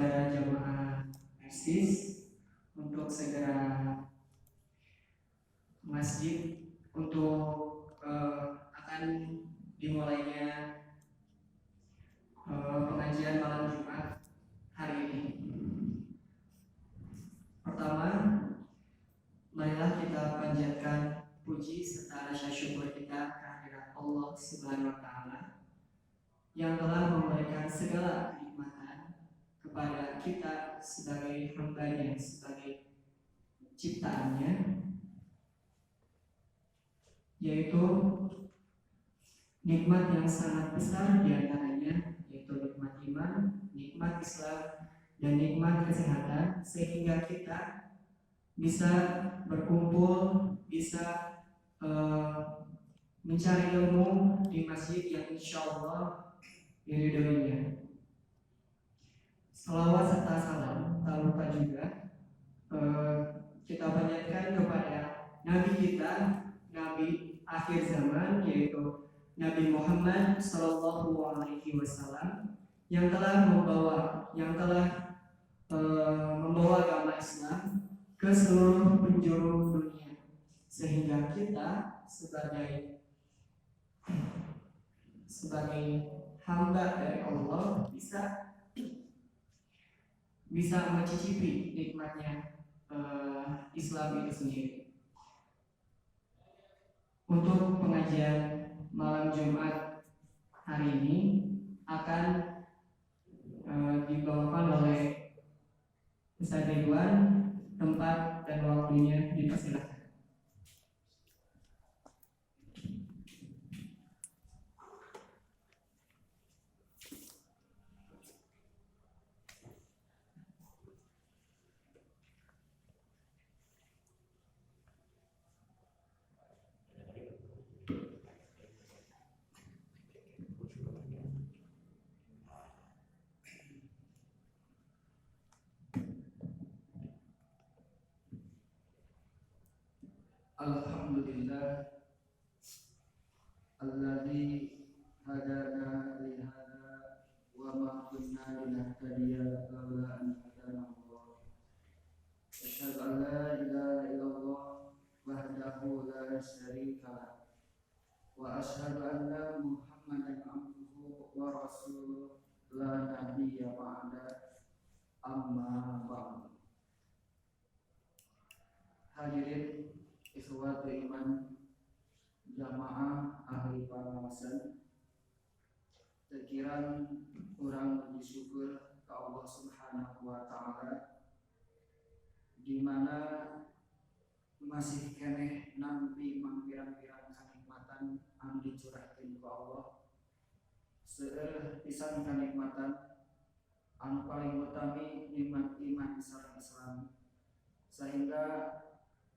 kepada jamaah Persis untuk segera masjid untuk akan dimulainya pengajian malam Jumat hari ini. Pertama, marilah kita panjatkan puji serta rasa syukur kita kehadirat Allah Subhanahu wa Ta'ala yang telah memberikan segala kenikmatan kepada kita sebagai hamba-Nya, sebagai ciptaannya, yaitu nikmat yang sangat besar diantaranya, yaitu nikmat iman, nikmat Islam, dan nikmat kesehatan, sehingga kita bisa berkumpul, bisa mencari ilmu di masjid yang insya Allah diridhoinya. Salawat serta salam tak lupa juga kita panjatkan kepada Nabi kita, Nabi akhir zaman, yaitu Nabi Muhammad Sallallahu Alaihi Wasallam, yang telah membawa agama Islam ke seluruh penjuru dunia, sehingga kita sebagai hamba dari Allah bisa mencicipi nikmatnya Islam itu sendiri. Untuk pengajian malam Jumat hari ini akan dibawakan oleh Ustaz Ridwan. Tempat dan waktunya dipersilakan. Alhamdulillah alladzi hadana li hadza wa ma kunna linahtadiya laula an hadana Allah. Asyhadu an la ilaha illallah wahdahu la syarika lah wa asyhadu anna Muhammadan abduhu wa rasuluh la nabiyya ba'da, amma ba'd. Hadirin ikhwatu iman, jamaah ahli pengawasan, terkiran kurang puji syukur ke Allah Subhanahu wa Ta'ala, di mana masih keneh nampi mangpirang-pirang kanikmatan anu dicurahkeun ku Allah. Seueur pisan kanikmatan anu paling utami nikmat iman sareng Islam, sehingga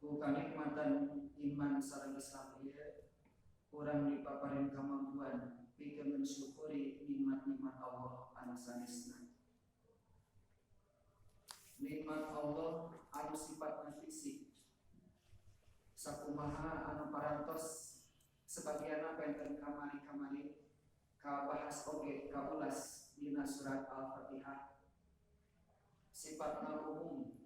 ku kanikmatan iman sareng Islam ieu urang dipaparin kamampuan pikeun mensyukuri nikmat-nikmat Allah anu sanesna. Nikmat Allah anu sifatna fisik, sakumaha anu parantos sebagianna penten kamari-kamari kabahas oge kaulas dina surat Al-Fatihah. Sifatna umum,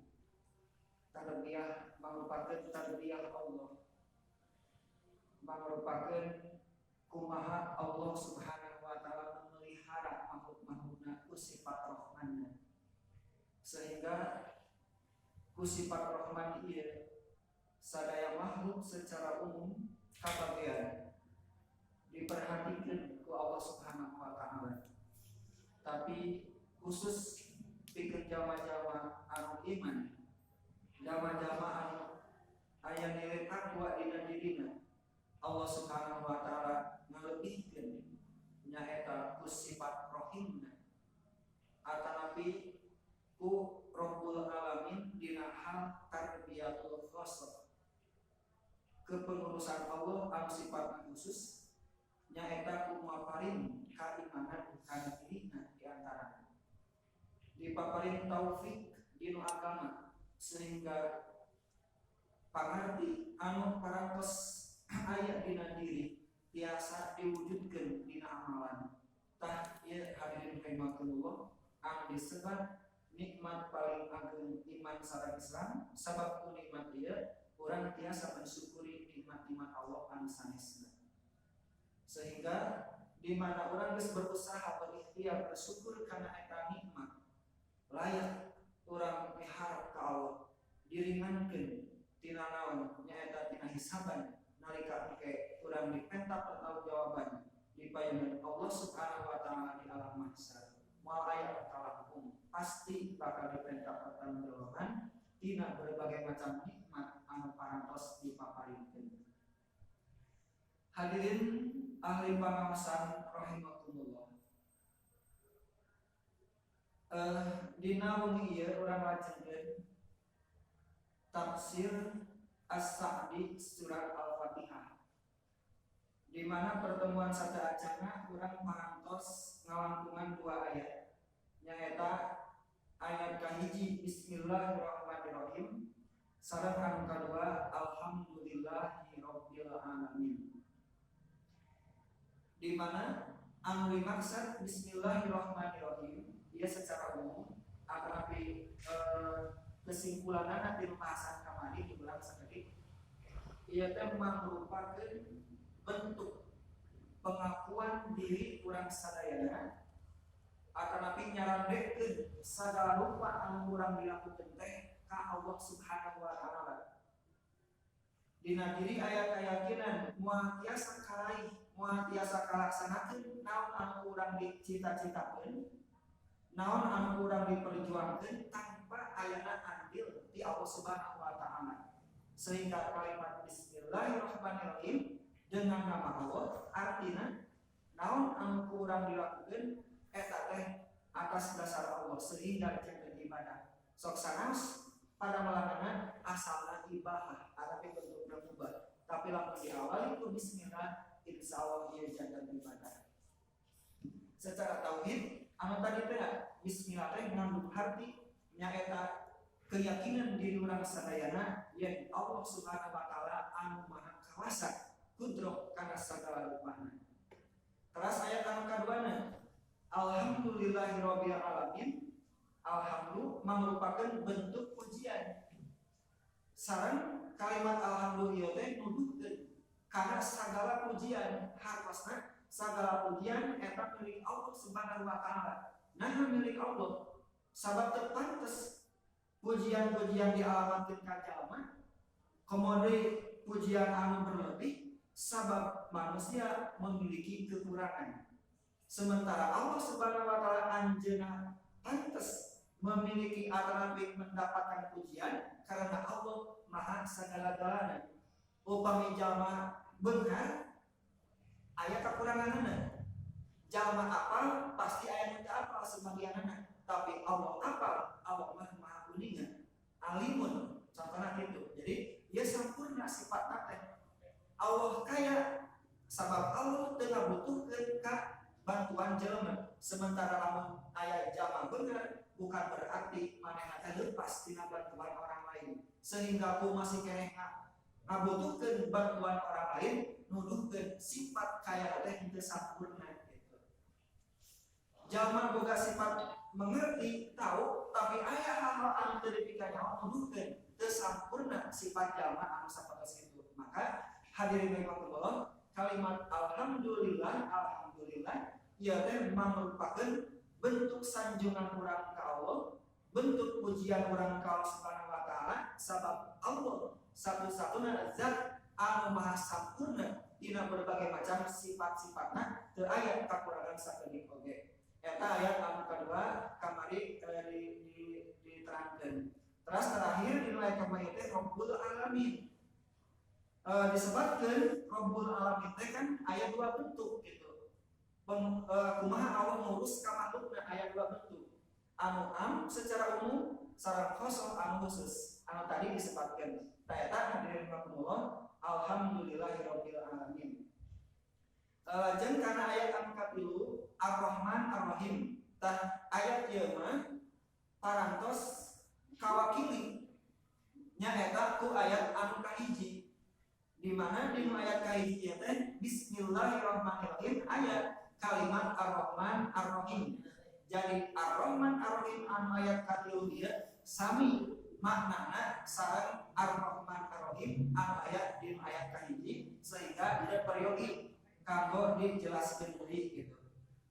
tarbiyah merupakan tarbiyah Allah, merupakan kumaha Allah Subhanahu wa Ta'ala memelihara makhluk-makhlukna ku sifat rahmanna, sehingga ku sifat rahman ieu sadaya makhluk secara umum kabagean diperhatikan ku Allah Subhanahu wa Ta'ala, tapi khusus pikeun jama-jama anu iman, jama-jama anu aya nilai takwa dina dirina, Allah Subhanahu wa Ta'ala ngalebihkeun nyaeta ku sifat rahimna atanapi ku Rabbul Alamin dina hal tarbiyatul khasah. Kepengurusan Allah anu sifatna khusus nyaeta ku maparin kaimanan kana dirina diantarana, dipaparin taufik dina agama, sehingga pangarti anu parantos aya dina diri tiasa diwujudkeun dina amalan. Tah ieu hadirin rahimakumullah anu disebat nikmat paling agung iman sareng Islam, sabab ku nikmat ieu urang tiasa mensyukuri nikmat-nikmat Allah anu sanesna. Sehingga di mana orang geus berusaha berikhtiar bersyukur karena eta nikmat, layak orang miharep ka Allah diringankeun tina naon nyaeta tina hisaban nalika engke urang dipenta pertanggungjawaban di paeungan Allah Subhanahu wa taala di alam mahsyar. Moal aya kalahum pasti bakal dipenta pertanggungjawaban tina berbagai macam nikmat anu parantos dipaparingkeun. Hadirin ahli pangawasan rahimakumullah. Dina wengi ieu urang lajengeun tafsir As-Sa'di surat Al-Fatihah. Di mana pertemuan sadaajana urang parantos ngalangkungan 2 ayat. Nyaeta ayat kahiji Bismillahirrahmanirrahim sareng anu kadua Alhamdulillahirabbil alamin. Di mana anu dimaksud Bismillahirrahmanirrahim ia secara umum tapi kesimpulanna di pembahasan kamari diulang sakedik ia teh merupakan bentuk pengakuan diri urang sadayana tapi nyarandekeun sagala rupa anu urang dilakukeun teh ka Allah Subhanahu wa taala. Dina diri aya kayakinan moal tiasa karaih moal tiasa kalaksanakeun naon anu urang dicita-citakeun, naon anu urang diperjuangkeun tanpa ayana andil di Allah Subhanahu wa taala. Sehingga kalimat Bismillahirrahmanirrahim dengan nama Allah artinya naon anu urang dilakukeun eta teh atas dasar Allah sehingga jangan ibadah. Sok sanes pada malanana asalna ibadah tapi bentukna mubah. Tapi lamun diawali ku bismillah insyaallah ieu jangan ibadah. Secara tauhid anu tadi teh bismillah teh ngandung arti nyaeta keyakinan diri urang sadayana yen Allah Subhanahu wa taala anu maha kawasa kudroh kana sagala rupana. Terus ayat anu kaduana Alhamdulillahirabbil alamin. Alhamdulillah merupakan bentuk pujian. Sareng kalimat alhamdulillah teh nuduhkeun karena segala pujian hartosna segala pujian eta milik Allah Subhanahu wa taala. Nah milik Allah sabab teu pantes pujian-pujian dialamatkeun ka jalma kemudian pujian anu berlebih sabab manusia memiliki kekurangan. Sementara Allah Subhanahu wa taala anjeunna pantes memiliki alternatif mendapatkan pujian karena Allah maha segala-galana. Upami jalma beunghar aya kakuranganna. Jalma apal pasti aya nu teu apal sebagianna, tapi Allah apal, Allah maha kuningan, alimun, contohna kitu. Jadi ieu sampurna sifatna teh. Allah kaya sabab Allah teu ngabutuhkeun ka bantuan jelema. Sementara lamun aya jalma beunghar bukan berarti manehna teh leupas tina bantuan orang lain. Sehingga ku masih keneh ngabutuhkeun bantuan orang lain, nuduhkeun sifat kaya teh teu sampurna gitu. Jalma boga sifat mengerti, tahu, tapi aya hal-hal anu teu dipikirna nuduhkeun teu sampurna sifat jalma anu sapertos kitu. Maka hadirin rahimakumullah, kalimat alhamdulillah ieu teh merupakan bentuk sanjungan urang ka Allah, bentuk pujian urang ka Allah Subhanahu wa taala sabab Allah satu-satuna zat anu maha sampurna dina berbagai macam sifat-sifatna teu aya kakurangan sakedik oge. Eta ayat anu kadua kamari diterangkeun. Terus terakhir dinilai kamari teh Rabbul Alamin. Disebutkeun Rabbul Alamin teh kan aya 2 bentuk gitu. Kumaha Allah ngurus ka makhlukna aya 2 bentuk. Anu am secara umum sareng khos anu khusus. Anu tadi disebutkeun. Eta hadirin rahimakumullah, alhamdulillahirabbil alamin. Jeung kana ayat anu kapilu Ar-Rahman Ar-Rahim. Tah ayat ieu mah parantos kawakili nyaeta ku ayat anu kahiji. Di mana di ayat kahiji teh bismillahirrahmanirrahim ayat kalimat Ar-Rahman Ar-Rahim. Jadi Ar-Rahman Ar-Rahim anu ayat katilu ieu sami maknana sareng Ar-Rahman Ar-Rahim anu ayat di ayat kahiji sehingga dia periode kanggo dijelaskeun deui gitu.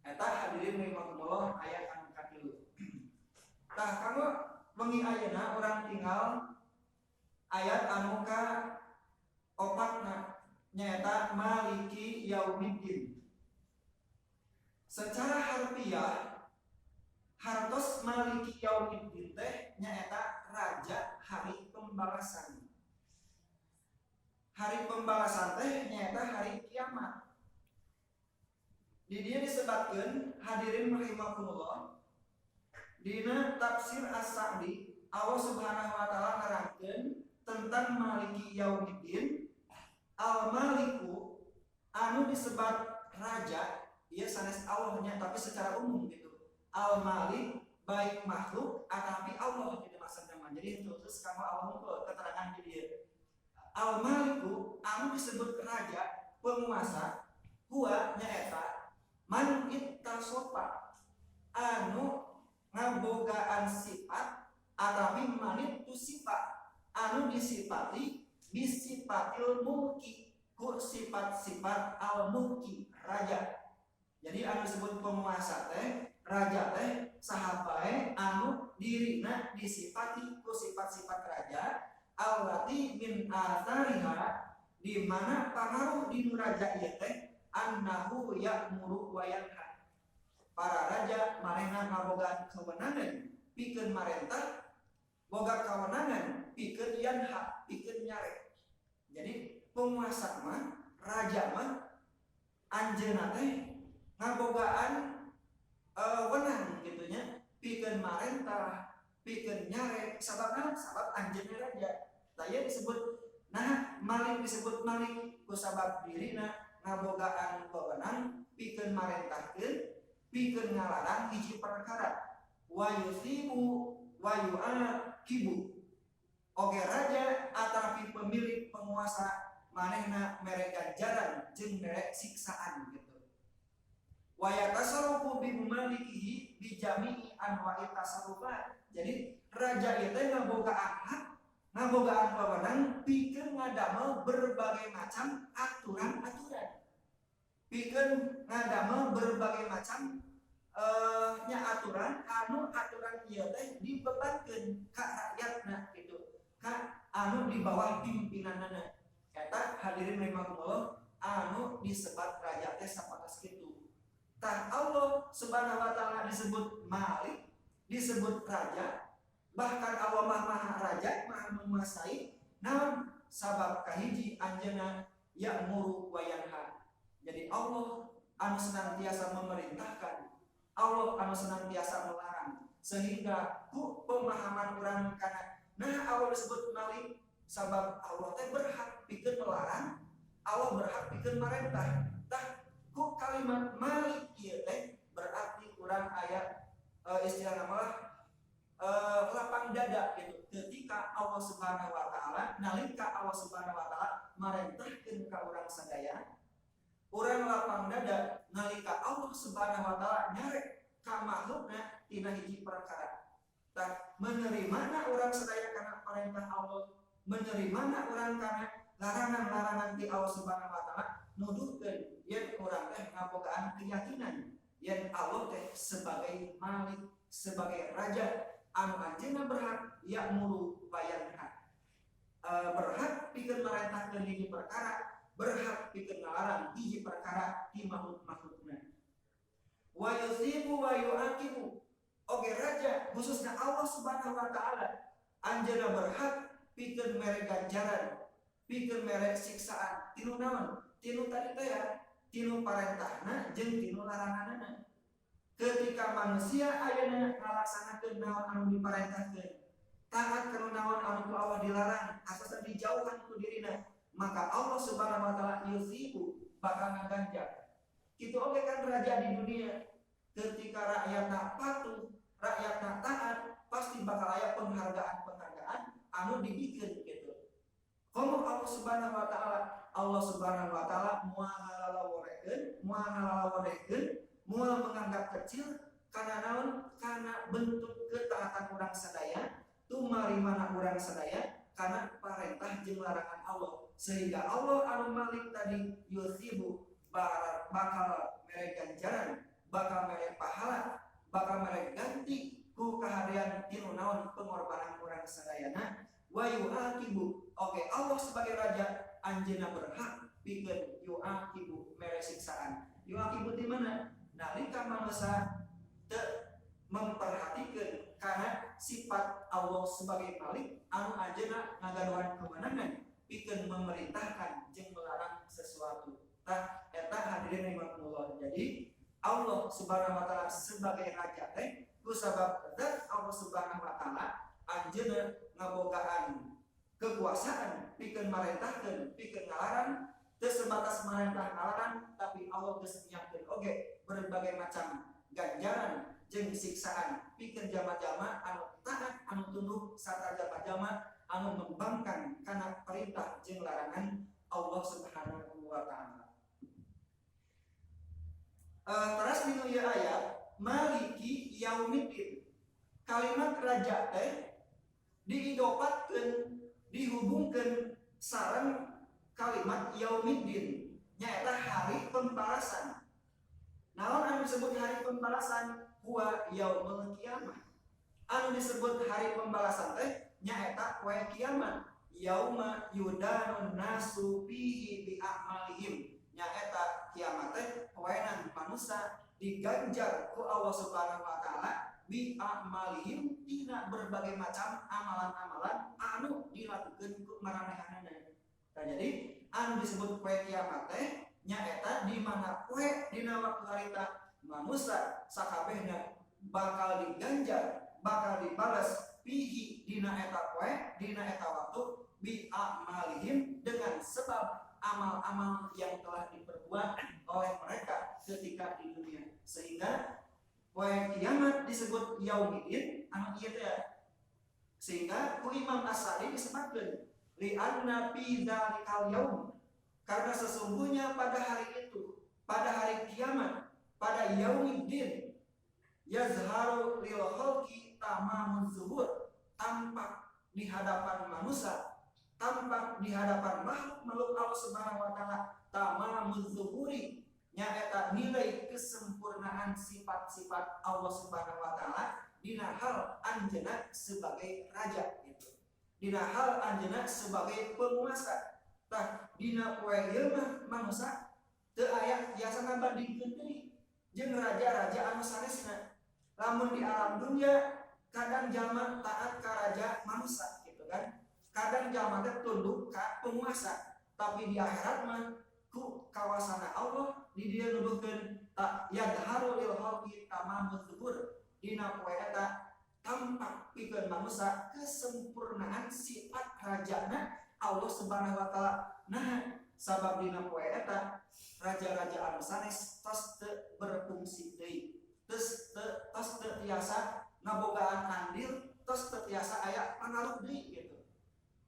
Eta hadirin rahimakumullah ayat anu katilu. Tah kanggo wengi ayeuna urang tinggal ayat anu ka opatna nyaeta Maliki Yaumiddin. Secara harfiah hartos Maliki Yaumiddin teh nyaeta raja hari pembalasan. Hari pembalasan teh nyaeta hari kiamat. Di dia disebutkeun hadirin rahimakumullah dina tafsir As-Sa'di Allah Subhanahu wa taala nerangkeun tentang Maliki Yaumiddin. Al-Maliku anu disebut raja ieu sanes Allahnya tapi secara umum gitu. Al-Malik baik makhluk atapi Allah gitu maksudna. Jadi itu terus kamu Allah muncul keterangan di dia. Al-Maliku anu disebut raja penguasa huwa nyaeta man ittasofa anu ngabogaan sifat atapi man itu sifat anu disifati bisifatil mulki ku sifat-sifat al mulki raja. Jadi anu disebut penguasa teh raja teh saha bae anu dirina disifati ku sifat-sifat raja allati min athariha di mana pengaruh di raja ieu teh annahu ya'muru wa yanha. Para raja marehna ngabogaan kewenangan pikeun marentah boga kewenangan pikeun yanha pikeun nyare. Jadi penguasa mah raja mah anjeunna teh ngabogaan wenang gitunya pikeun marentah pikeun nyare sababna sabab anjeunna raja. Taya disebut nah malik disebut malik ku sabab dirina ngabogaan wewenang pikeun marentahkeun pikeun ngalarang hiji perkara wa yusibu wa yu'aqibu. Oge raja atapi pemilik penguasa manehna mere ganjaran jeung mere siksaan gitu. Wa yatasarrufu bi malikihi bi jami'i anwa'i tasarrufat. Jadi raja ieu teh ngabogaan hak, ngabogaan wewenang pikeun ngadamel berbagai macam aturan-aturan. Pikeun ngadamel berbagai macam nya aturan anu aturan ieu teh dibebankeun ka rakyatna gitu. Anu di bawah pimpinanana. Eta hadirin rahimakumullah anu disebat raja teh sapatos kitu. Tah Allah Subhanahu wa taala disebut Malik, disebut raja, bahkan Allah maha raja, maha menguasai. Namun sabab kahiji anjeunna ya'muru wa yanha. Jadi Allah anu senantiasa memerintahkan, Allah anu senantiasa melarang, sehingga ku pemahaman urang kana nah Allah disebut Malik sabab Allah teh berhak pikeun melarang, Allah berhak pikeun marentah. Tah ku kalimat Malik ieu teh berarti urang aya istilah nama lapang dada gitu. Ketika Allah Subhanahu wa taala nalika Allah Subhanahu wa taala marentahkeun ka urang sadaya, urang lapang dada nalika Allah Subhanahu wa taala nyare ka makhlukna tina hiji perkara. Tah menerimana urang sadaya kana perintah Allah, menerimana urang kana larangan-larangan di Allah Subhanahu wa taala, nuduhkeun yen urang teh ngabogaan keyakinan yen Allah teh sebagai Malik, sebagai raja anu anjeunna berhak ya'muru wa yanha. Berhak pikeun marentahkeun hiji perkara, berhak pikeun ngalarang hiji perkara di makhluk-makhlukna. Wa yusibu wa yu'aqibu. Oge raja khususnya Allah Subhanahu wa taala anjeunna berhak pikeun mere ganjaran, pikeun mere siksaan. Tinu naon? Tinu tadi teh ya, tinu parentahna jeung tinu laranganna. Ketika manusia ayeuna ngalaksanakeun naon anu diparentahkeun, taat kana naon anu ku Allah dilarang, atasan dijauhkan ku dirina, maka Allah Subhanahu wa taala yusibu bakal ngaganjar. Kitu oge kan raja di dunia. Ketika rakyatna patuh, rakyatna taat, pasti bakal aya penghargaan-penghargaan anu dibikeun gitu. Komo Allah Subhanahu wa taala, Allah Subhanahu wa taala moal ngalalaworekeun, moal menganggap kecil Karena naon? Karena bentuk ketaatan orang sadaya tumarimana orang sadaya karena perintah jeung larangan Allah. Sehingga Allah anu malik tadi yusibu bakal mere ganjaran, bakal mere pahala, bakal mere ganti ku kahadian tinu naon pengorbanan orang sadayana wa yu'aqibu. Oke, Allah sebagai raja anjeunna berhak pikeun yu'aqibu mere siksaan. Yu'aqibu di mana? Nalika manusia memperhatikan karena sifat Allah sebagai Malik anu anjeunna ngagaduhan kewenangan pikeun memerintahkan jeung melarang sesuatu. Tah eta hadirin rahimakumullah. Jadi Allah Subhanahu wa taala sebagai raja teh ku sabab zat Allah Subhanahu wa taala anjeunna ngabogaan kekuasaan pikeun marentahkeun pikeun ngalarang teu sebatas marentah ngalarang tapi Allah geus nyiapkeun oge berbagai macam ganjaran jeung siksaan pikeun jama-jama anu taat anu tunduk sarta jama-jama anu membangkang kana perintah jeung larangan Allah Subhanahu wa taala. Teras dinu ieu ayat maliki yaumiddin. Kalimat raja teh diidopatkeun dihubungkeun sareng kalimat yaumiddin nyaeta hari pembalasan. Naon anu disebut hari pembalasan? Huwa yaumul qiyamah. Anu disebut hari pembalasan teh nyaeta poe kiamat. Yauma yudanun nasu fihi bi a'malihim. Nyaeta kiamat teh poenan manusia diganjar ku Allah Subhanahu wa taala bi a'malihim dina berbagai macam amalan-amalan anu dilakukeun ku maranehanana. Jadi anu disebut poe kiamat teh nyaeta di mana poe dina waktu harita manusia sakabehna bakal diganjar, bakal dibalas pihi dina eta poe, dina eta waktu bi a'malihim dengan sebab amal-amal yang telah diperbuat oleh mereka ketika di dunia. Sehingga poe kiamat disebut yaumiddin anu ieu teh. Sehingga ku Imam As-Sa'di disebutkeun li anna fi dzalikal yaum, karena sesungguhnya pada hari itu, pada hari kiamat, pada yaumiddin yazharu lil khalqi tamamuz zuhur, tampak di hadapan manusia, tampak di hadapan makhluk Allah Subhanahu wa taala tamamuz zuhuri nyaeta nilai kesempurnaan sifat-sifat Allah Subhanahu wa taala dina hal anjeunna sebagai raja gitu. Dina hal anjeunna sebagai penguasa. Tah dina poe ieu mah manusia teu aya tiasa ngabandingkeun deui jeung raja-raja anu sanesna. Lamun di alam dunia kadang jalma taat ka raja manusia gitu kan. Kadang jalma teh tunduk ka penguasa, tapi di akhirat mah ku kawasana Allah di dieu nuduhkeun ta yadharu lil khalqi tamamuz zuhur. Dina poe eta tampak pikeun manusia kesempurnaan sifat rajana Allah Subhanahu wa taala. Nah, sabab dina poe eta raja-raja anu sanes tos teu berfungsi deui. Tos teu tiasa ngabogaan andil, tos teu tiasa aya pangaruh deui gitu.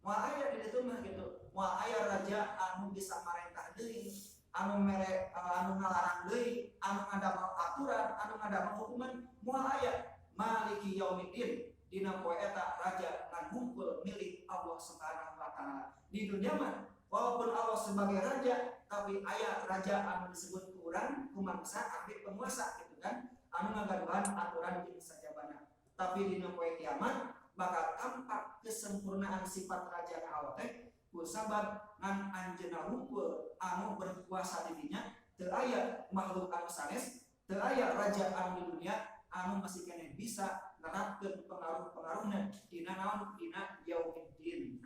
Moal aya di ditu mah gitu. Moal aya raja anu bisa marentah deui, anu mere anu ngalarang deui, anu ngadamel aturan, anu ngadamel hukuman, moal aya maliki yaumiddin. Dina poe eta raja ngan hungkul milik Allah Subhanahu wa taala. Di dunia mah walaupun Allah sebagai raja, tapi aya raja anu disebut ku urang ku mangsa abdi penguasa gitu kan, anu ngagaduhan aturan jeung sajabana. Tapi dina poe kiamat bakal tampak kesempurnaan sifat raja Allah teh ku sabab ngan anjeunna hungkul anu berkuasa di dinya, teu aya makhluk anu sanes, teu aya raja anu di dunia anu masih kene bisa nerapkeun pengaruh-pengaruhna dina naon dina yaumiddin.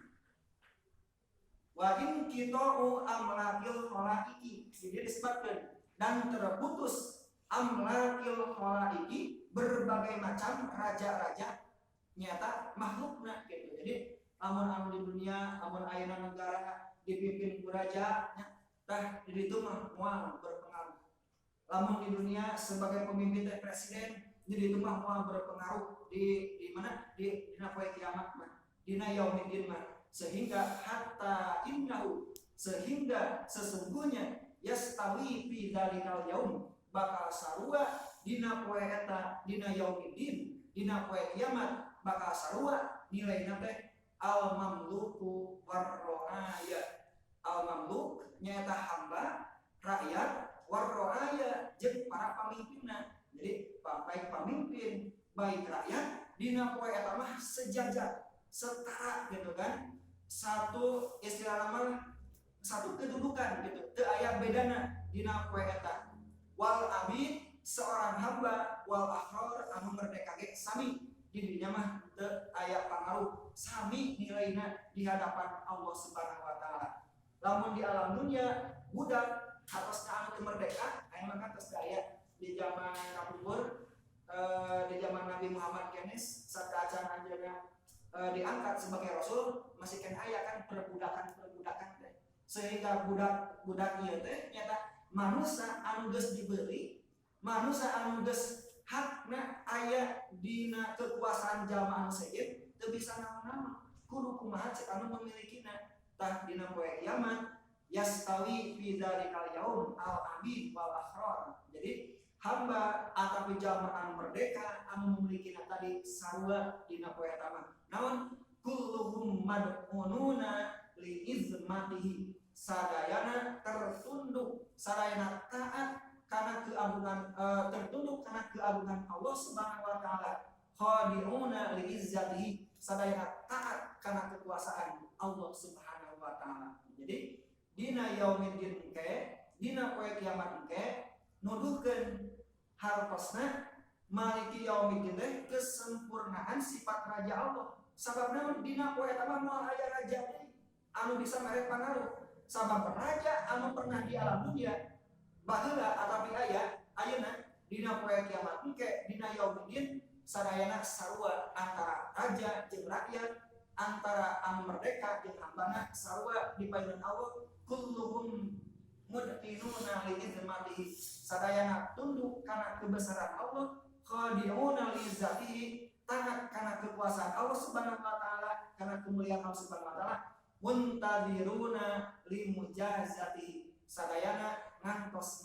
Wa in qita'u amlakil khalaiqi, jadi disebutkan dan terputus amlakil khalaiqi berbagai macam raja-raja nyata makhlukna gitu. Jadi lamun anu di dunia, lamun ayeuna negara dipimpin ku raja nya tah di ditu mah moal berpengaruh. Lamun di dunia sebagai pemimpin teh presiden jadi itu mah moal berpengaruh di mana di dina poe kiamat mah dina yaumiddin mah, sehingga hatta innahu, sehingga sesungguhnya yastawi fi dzalikal yaum, bakal sarua dina poe eta dina yaumidin dina poe kiamat bakal sarua nilaina teh al mamluku warroaya. Al mamluk nyaeta hamba rakyat warroaya jeung para pamimpinna. Jadi baik pamimpin baik rakyat dina poe eta mah sejajar setara gitu kan, satu istilah nama satu kedudukan gitu, teu aya bedana dina poe eta. Wal abid seorang hamba wal ahror anu merdeka ge sami di dinya mah teu aya pangaruh, sami nilaina di hadapan Allah Subhanahu wa taala. Lamun di alam dunia budak atasna anu teu merdeka aya mah atas daya di zaman kapungkur, di zaman Nabi Muhammad kenes saat acan anjeunna diangkat sebagai rasul masih kan aya kan perbudakan teh, sehingga budak ieu teh nyata manusia anu geus diberi, manusia anu geus hakna aya dina kekuasaan jalma anu seueur teu bisa naon-naon kudu kumaha cek anu memilikinya. Tah dina poe kiamat yastawi fi dzalikal yaum al abid wal ahror. Jadi hamba atapi jalma anu merdeka anu memilikinya tadi sarua dina poe eta mah naon kulluhum mad'ununa li izmatihi, sadayana tertunduk sadayana taat karena keagungan tertunduk karena keagungan Allah Subhanahu wa taala, khadi'una li izzatihi sadayana taat karena kekuasaan Allah Subhanahu wa taala. Jadi dina yaumidin engke dina poe kiamat engke nuduhkeun hartosna maliki yaumidin teh kesempurnaan sifat raja Allah. Sababna dina poe eta mah moal aya raja deui anu bisa mere pangaruh. Sabab raja anu pernah di alam dunia baheula atapi aya ayeuna dina poe kiamat engke dina yaumidin sadayana sarua antara raja jeung rakyat, antara anu merdeka jeung hambana sarua di paeungan Allah. Kulluhum mud'inuna li izmatihi, sadayana tunduk kana kebesaran Allah, khadi'una li zatihi, taat kana kekuasaan Allah Subhanahu wa taala, kana kemuliaan Allah Subhanahu wa taala, muntadziruna li mujazatihi, sadayana ngantos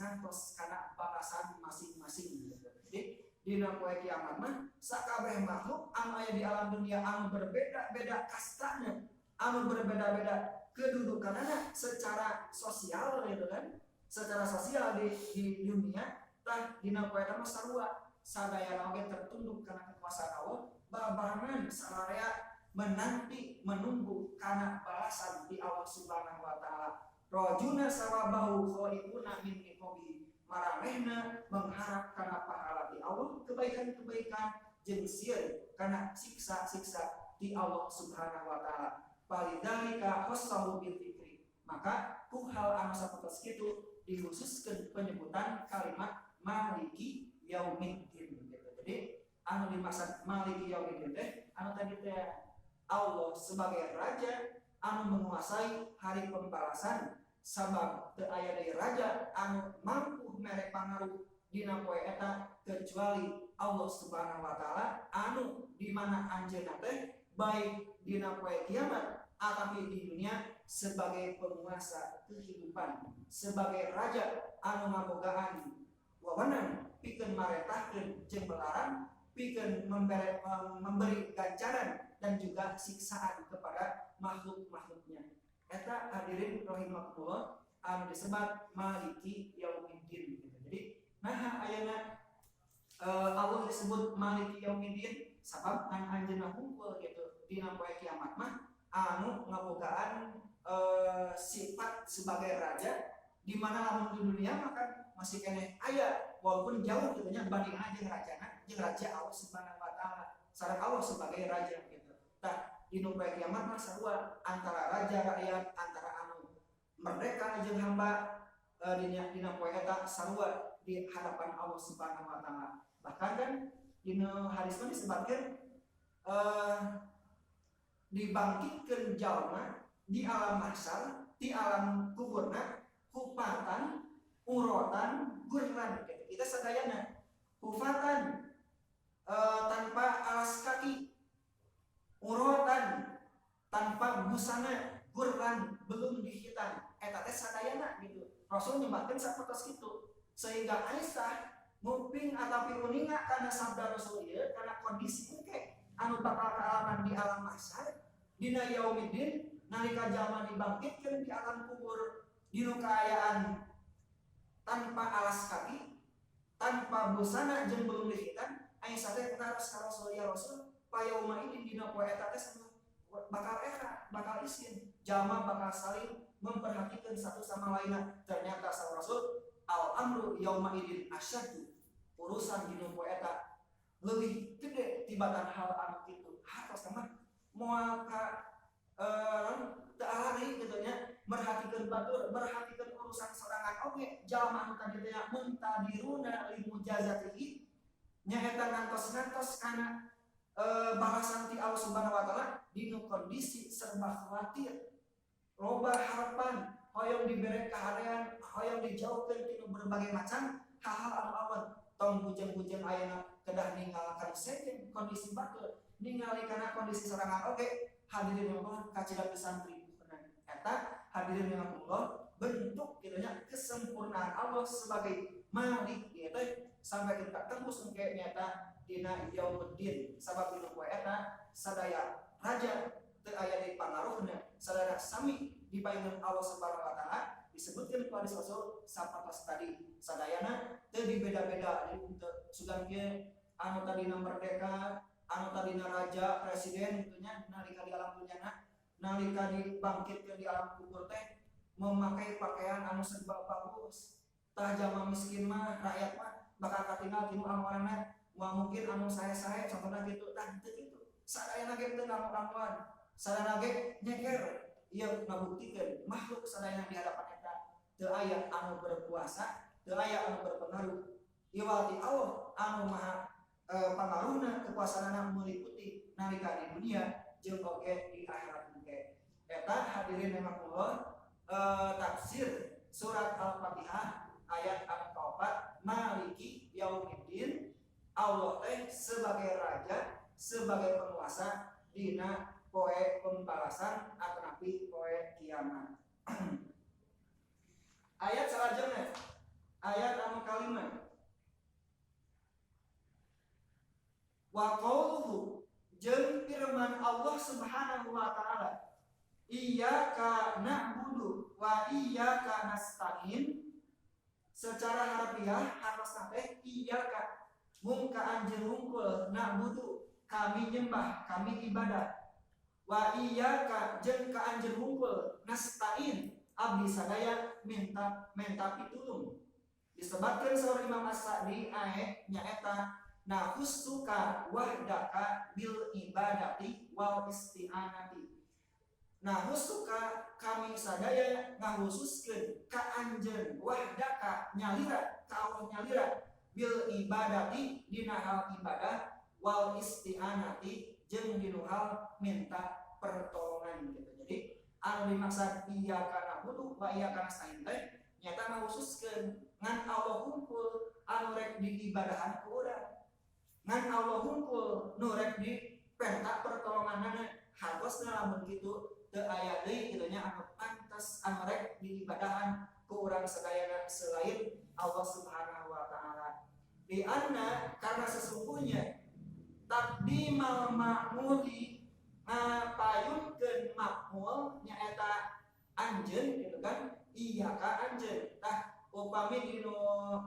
kana balasan masing-masing. Jadi dina poe kiamat mah sakabeh makhluk anu aya di alam dunia anu berbeda-beda kastana, anu berbeda-beda kedudukanana secara sosial gitu kan, secara sosial di dunia tah dina poe eta mah sarua sadayana oge tertunduk kana kekuasaan Allah, babarengan sararea menanti menunggu kana balasan di Allah Subhanahu wa taala. Rajuna sawabahu khaifuna min iqabihi, maramehna mengharap kana pahala di Allah, kebaikan-kebaikan jeung sieun kana siksa-siksa di Allah Subhanahu wa taala. Balidzalika khassahu bil dzikri, maka ku hal anu sapertos kitu dikhususkeun penyebutan kalimat maliki yaumiddin gitu. Jadi anu dimaksud maliki yaumiddin teh anu tadi teh Allah sebagai raja anu menguasai hari pembalasan, sabab teu aya deui raja anu mampu mere pangaruh dina poe eta kecuali Allah Subhanahu wa taala anu di mana anjeunna teh baik dina poe kiamat atapi di dunia sebagai penguasa kehidupan, sebagai raja anu ngabogaan wewenang pikeun marentahkeun jeung melarang, pikeun memberi ganjaran dan juga siksaan kepada makhluk-makhluknya. Eta hadirin rahimakumullah anu disebut maliki yaumiddin gitu. Jadi nah ayeuna Allah disebut maliki yaumiddin sabab an anjeunna hungkul gitu dina poe kiamat mah anu ngabogaan sifat sebagai raja di mana lamun di dunia maka masih kene aya walaupun jauh gitu nya bandingan jeung rajana jeung raja Allah Subhanahu wa taala, sareng Allah sebagai raja gitu. Tah dina poe kiamat mah sarua antara raja rakyat, antara anu merdeka jeung hamba dina poe eta sarua di hadapan Allah Subhanahu wa taala. Bahkan kan dina hadis mah disebutkeun dibangkitkeun jalma di alam mahsyar, di alam kuburna hufatan, urotan, gurran gitu. Kita sadayana hufatan tanpa alas kaki, urotan tanpa busana, gurran belum dihitan. Eta teh sadayana gitu. Rasul nyebutkeun sapertos kitu. sehingga Aisyah nguping atapi uninga karena sabda Rasul ieu karena kondisi engke anu bakal kaalaman di alam mahsyar dina yaumidin nalika jalma dibangkitkeun di alam kubur dinu kaayaan tanpa alas kaki tanpa busana jeung belum dihitan Aisyah teh ngaros ka Rasul ya Rasul payauma ini dina poe eta teh bakal isin jalma bakal saling memperhatikan satu sama lainnya. Ternyata sang Rasul al amru yauma idin asyaddu urusan dina poe eta leuwih gede tibatan hal anu kitu hartos mah moal ka teu alari kitu nya merhatikeun batur merhatikeun urusan sorangan oge jalma anu tadi teh muntadiruna li mujazatihi nyaeta ngantos-ngantos kana balasan ti Allah Subhanahu wa taala dinu kondisi serba khawatir loba harapan hoyong dibere kaharean hoyong dijauhkeun tina berbagai macam hal-hal anu awan tong bujang-bujang ayeuna kedah ninggalkan sejen kondisi batur ningali kana kondisi sorangan oge hadirin Allah kacidak santri eta hadirin Allah bentuk kitu nya kesempurnaan Allah sebagai malik ieu teh sampai kita tembus engke nyata dina yaumuddin sabab dina poe eta sadaya raja teu aya di pangaruhna sadaya sami dipaingeun Allah Subhanahu wa taala disebutkeun ku hadis Rasul sapatos tadi sadayana teu dibeda-beda teu sugan kieu anu tadina merdeka anu tadina raja presiden kitu nya nalika di alam dunyana nalika dibangkitkeun di alam kubur teh memakai pakaian anu serba bagus tah jalma miskin mah rakyat mah bakal katinggal tinu amoranna wah mungkin anu sae-sae contohna gitu tah teu kitu sadayana ge teu ngamu-ngamuan sadayana ge nyeker ieu ngabuktikeun makhluk sadayana di hadapan eta teu aya anu berkuasa teu aya anu berpengaruh iwal ti Allah anu maha pangaruhna kekuasaanna meliputi nalika di dunia jeung oge di akhirat engke eta hadirin rahimakumullah tafsir surat Al-Fatihah ayat anu kaopat maliki yaumiddin Allah teh sebagai raja sebagai penguasa dina poe pembalasan ataupun poe kiamat. Ayat salajengna ayat anu kalima wa qauluhu jeung firman Allah Subhanahu wa taala iyyaka na'budu wa iyyaka nasta'in secara harfiah harosna teh iyyaka mung ka anjeun hungkul na'budu kami nyembah kami ibadah wa iyyaka jeung ka anjeun hungkul nasta'in abdi sadaya minta pitulung disebutkeun saur Imam As-Sa'di aya nyaeta nahustuka wahdaka bil ibadati wal isti'anati nahustuka kami sadaya ngahususkeun ka anjeun wahdaka nyalira ka Allah nyalira bil ibadati dina hal ibadah wal isti'anati jeung dina hal minta pertolongan gitu. Jadi anu dimaksud iyyaka na'budu wa iyyaka nasta'in teh nyata ngahususkeun ngan Allah hungkul anu rek diibadahan ku urang ngan Allah hungkul nu rek diperintah pertolonganna hartosna lamun kitu teu aya deui kitu nya anu pantes anu rek diibadahan ku urang sadayana selain Allah Subhanahu wa taala. Di anna karena sesungguhnya taqdimal ma'muli ngapayunkeun makmul nyaeta anjeun gitu kan iyyaka anjeun tah upami dinu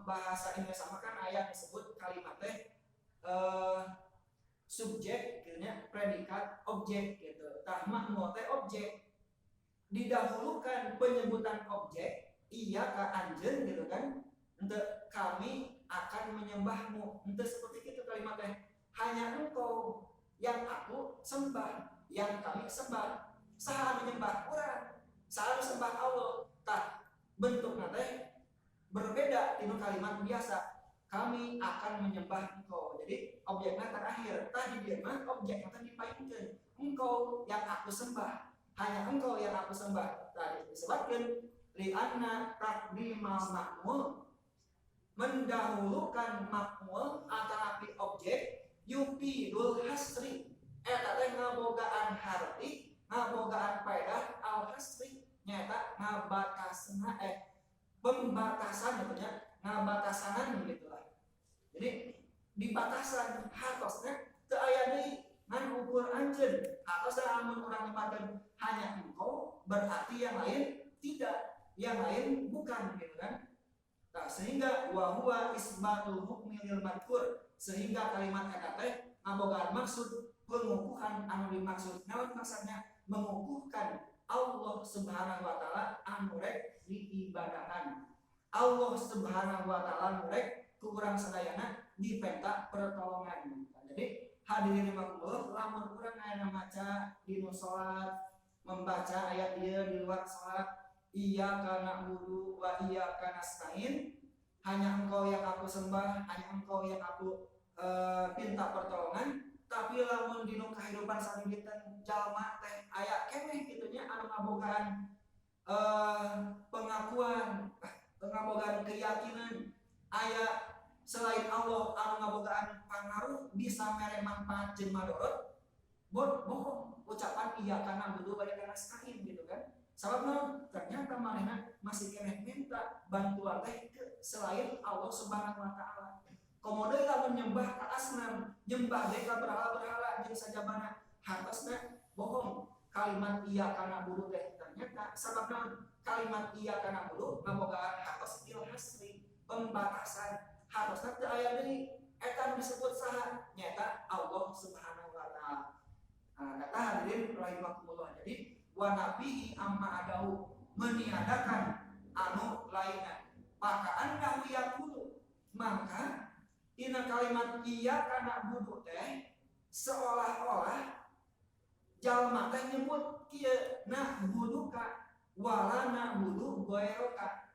bahasa Indonesia mah kan aya disebut kalimat teh subjek gitu nya predikat objek gitu tah makmul teh objek didahulukan penyebutan objek iyyaka anjeun gitu kan henteu kami akan menyembahmu henteu seperti itu kalimat teh hanya engkau yang aku sembah yang kami sembah saha menyembah urang saha sembah Allah tah bentukna teh berbeda dinu kalimat biasa kami akan menyembah engkau jadi objeknya terakhir tadi dia mah objeknya tadi dipainkeun engkau yang aku sembah hanya engkau yang aku sembah tadi disebutkeun li anna taqdimal ma'mul mendahulukan makmul atanapi objek yufidul hasri eta teh ngabogaan harti ngabogaan faedah al hasri nyata ngabatasna pembatasan gitu nya ngabatasanan gitu lah. Jadi di batasan hartosna teu aya deui ngan ukur anjeun. Hartosna amun urang nyebutkeun hanya engkau berarti yang lain tidak, yang lain bukan gitu kan. Nah, sehingga wa huwa isbatul hukmi lil madkur, sehingga kalimat eta teh ngabogaan maksud pengukuhan anu dimaksud. Naon maksudnya? Mengukuhkan Allah Subhanahu wa taala anu rek diibadahan. Allah Subhanahu wa taala rek ku urang sadayana dipenta pertolongan. Jadi hadirin rahimakumullah, lamun urang aya maca di salat, membaca ayat ieu di luar salat, iyyaka na'budu wa iyyaka nasta'in, hanya engkau yang aku sembah, hanya engkau yang aku pinta pertolongan. Tapi lamun dinu kehidupan saringgiteun jalma teh aya keneh kitu nya anu ngabogaan pengakuan, ngabogaan keyakinan aya selain Allah anu ngabogaan pangaruh bisa mere manfaat jeung madorot, bohong ucapan iyyaka na'budu wa iyyaka nasta'in gitu kan. Sababna ternyata manehna masih keneh minta bantuan teh ke selain Allah Subhanahu wa taala. Komodo lamun nyembah ka asnam, nyembah deui ka berhala-berhala jeung sajabana, hartosna bohong. Kalimat iyyaka na'budu teh ternyata sababna kalimat iyyaka na'budu ngabogaan hartos fil hasri, pembatasan. Hartosna teu aya deui eta disebut saha? Nyaeta Allah Subhanahu wa taala. Kata hadirin rahimakumullah. Jadi wa nabihi amma adahu, meniadakan anu lainna. Maka annahu yaqulu, maka tina kalimat iyyaka na'budu teh seolah-olah jalma teh nyebut kieu na'buduka wala na'budu ghairaka.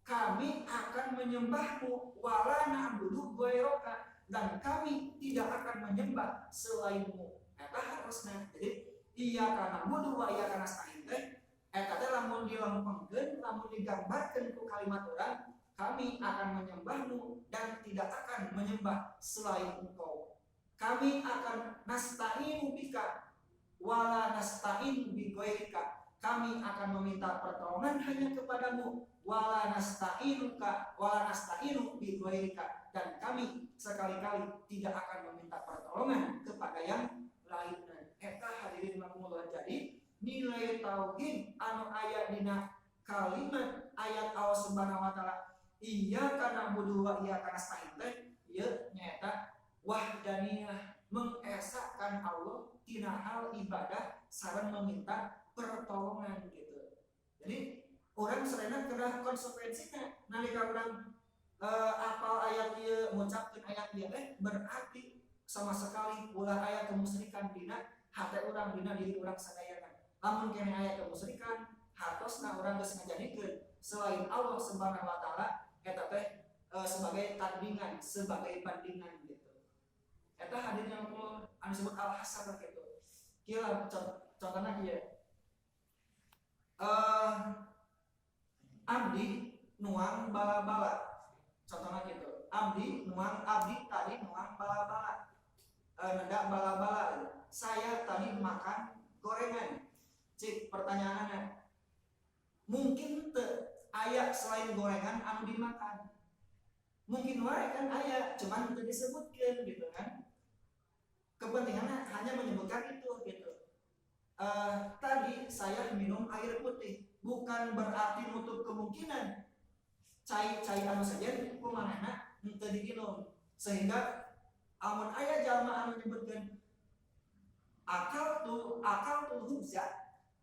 Kami akan menyembahmu wala na'budu ghairaka, dan kami tidak akan menyembah selainmu. Eta harusna. Jadi iyyaka na'budu wa iyyaka nasta'in teh eta teh lamun dilempengkeun, lamun digambarkeun ku kalimat urang, kami akan menyembahmu dan tidak akan menyembah selain engkau. Kami akan nasta'inu bika wala nasta'inu bi ghairika. Kami akan meminta pertolongan hanya kepadamu, wala nasta'inuka wala nasta'inu bi ghairika, dan kami sekali-kali tidak akan meminta pertolongan kepada yang lainnya. Eta hadirin rahimakumullah. Jadi nilai tauhid anu aya dina kalimat ayat Allah Subhanahu wa taala iyyaka na'budu wa iyyaka nasta'in teh ieu nyaeta wahdaniyah, mengesahkan Allah tina hal ibadah sareng meminta pertolongan gitu. Jadi orang serena kena konsekuensinya nalika urang apal ayat ieu, ngucapkeun ayat ieu teh berarti sama sekali ulah aya kemusyrikan dina hate urang, dina diri urang sadayana. Lamun keneh aya kemusyrikan, hartosna urang geus ngajadikeun selain Allah Subhanahu wa taala eta teh sebagai tandingan, sebagai bandingan gitu. Eta hadirin yang anu disebut al-hasar gitu. Kira contohna kieu. Abdi nuang bala-bala. Contohna gitu. Abdi tadi nuang bala-bala. Neda bala-bala. Saya tadi makan gorengan. Cik pertanyaannya, mungkin teu aya selain gorengan anu dimakan. Mungkin wae kan aya, cuman teu disebutkeun gitu kan. Kepentingannya hanya menyebutkan itu gitu. Tadi saya minum air putih, bukan berarti nutup kemungkinan cai anu sajen kumanehna henteu diinum. Sehingga amun aya jalma anu nyebutkeun akal tuh hubza,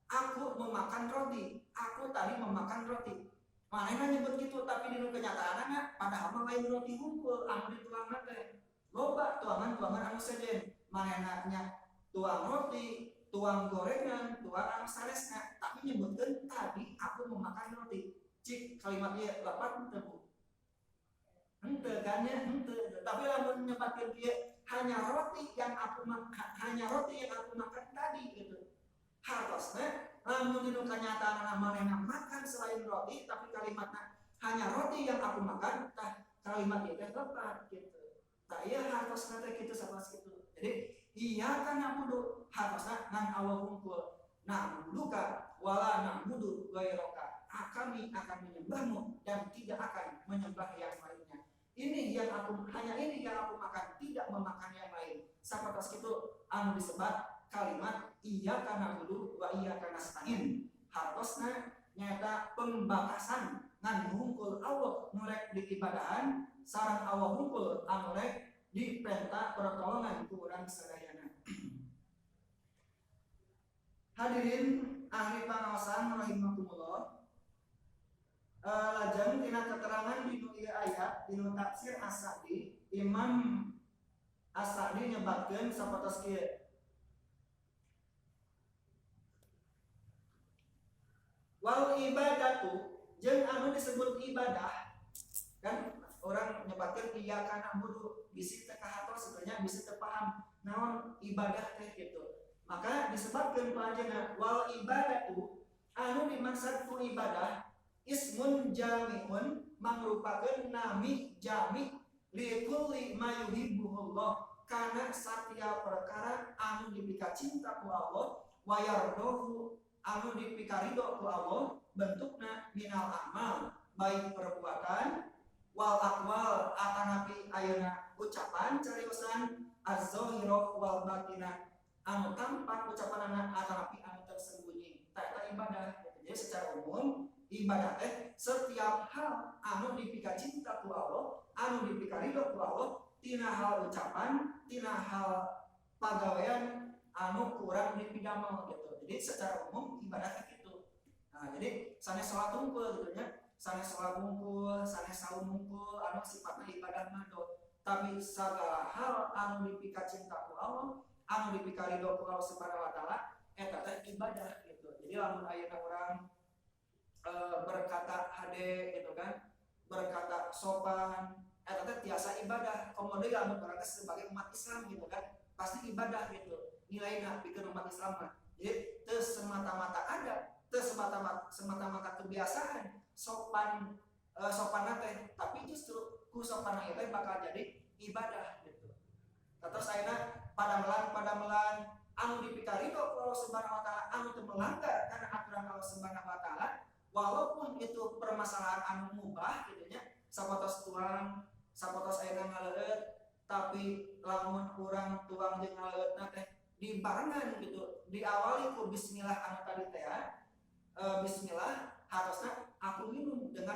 aku memakan roti, aku tadi memakan roti. Manehna nyebut gitu, tapi dinu kenyataanna padahal mah lain roti hungkul anu dituangna teh. Loba tuangan-tuangan anu sejen. Manehna nya tuang roti, tuang gorengan, tuang anu saresna, tapi nyebutkeun tadi aku memakan roti. Cik kalimat ieu lapat teu Bu? Henteu kan ya, henteu. Tapi lamun nyebatkeun kieu hanya roti yang aku makan tadi gitu. Hartosna lamun dinu kenyataan manehna makan selain roti, tapi kalimatna hanya roti yang aku makan, tah kalimat ieu teh tepat gitu. Tah ieu hartosna teh kitu sanes kitu. Jadi iyyaka na'budu hartosna ngan Allah hungkul. Na'buduka wala na'budu ghairaka. kami akan menyembahmu dan tidak akan menyembah yang lainnya. Hanya ini yang aku makan, tidak memakan yang lain. Sapertos kitu anu disebat kalimat iyyaka na'budu wa iyyaka nasta'in. Hartosna nyata pembatasan ngan hungkul Allah mulai diibadahan sareng Allah hungkul anu rek diperintah pertolongan ku urang sadayana. Hadirin ahli pangaosan rahimakumullah. Lajeng tina keterangan di ieu ayat dina tafsir As-Sa'di, Imam As-Sa'di nyebatkeun sapertos kieu. Wal ibadatu jeung anu disebut ibadah kan orang nyebatkeun iyyaka na'budu bisi teu kahatos sebenarnya bisa teu paham naon ibadah teh gitu. Maka disebutkeun ku anjeunna wal ibadatu anu dimaksud ku ibadah ismun jami'un mangrupakeun nami jami li kulli ma yuhibbuhullah kana satiap perkara anu dipika cinta ku Allah wa yardahu anu dipika ridho ku Allah bentukna minal amal baik perbuatan wal aqwal atanapi ayeuna ucapan cariosan az-zahira wal batinah anu tampak ucapanana atanapi anu tersembunyi eta ibadah. Jadi secara umum ibadah teh setiap hal anu dipika cinta ku Allah, anu dipika ridho ku Allah, tina hal ucapan, tina hal pagawean anu kurang dipidamel gitu. Jadi secara umum ibadah teh gitu. Nah, jadi sanes salat hungkul gitu nya, sanes salat hungkul, sanes saum hungkul anu sifatna ibadah mah tapi sagala hal anu dipika cinta ku Allah, anu dipika ridho ku Allah Subhanahu wa taala eta teh ibadah gitu. Jadi lamun ayeuna urang berkata hade gitu kan, berkata sopan, eta teh tiasa ibadah. Komodo anu berarti sebagai umat Islam gitu kan, pasti ibadah gitu. Nilainya bikin umat Islam mah. Jadi teu semata-mata ada, teu semata-mata kebiasaan sopan teh, tapi justru ku sopan teh bakal jadi ibadah gitu. Terus ayeuna padamelan anu dipika ridho ku Allah Subhanahu wa taala, anu teu melanggar karena aturan Allah Subhanahu wa taala. Walaupun itu permasalahan anu mubah gitu nya, sapotos tuang, sapotos ayeuna ngaleut, tapi lamun urang tuang jeung ngaleutna teh dibarengan gitu, diawali ku bismillah anu tadi teh bismillah harusna aku minum dengan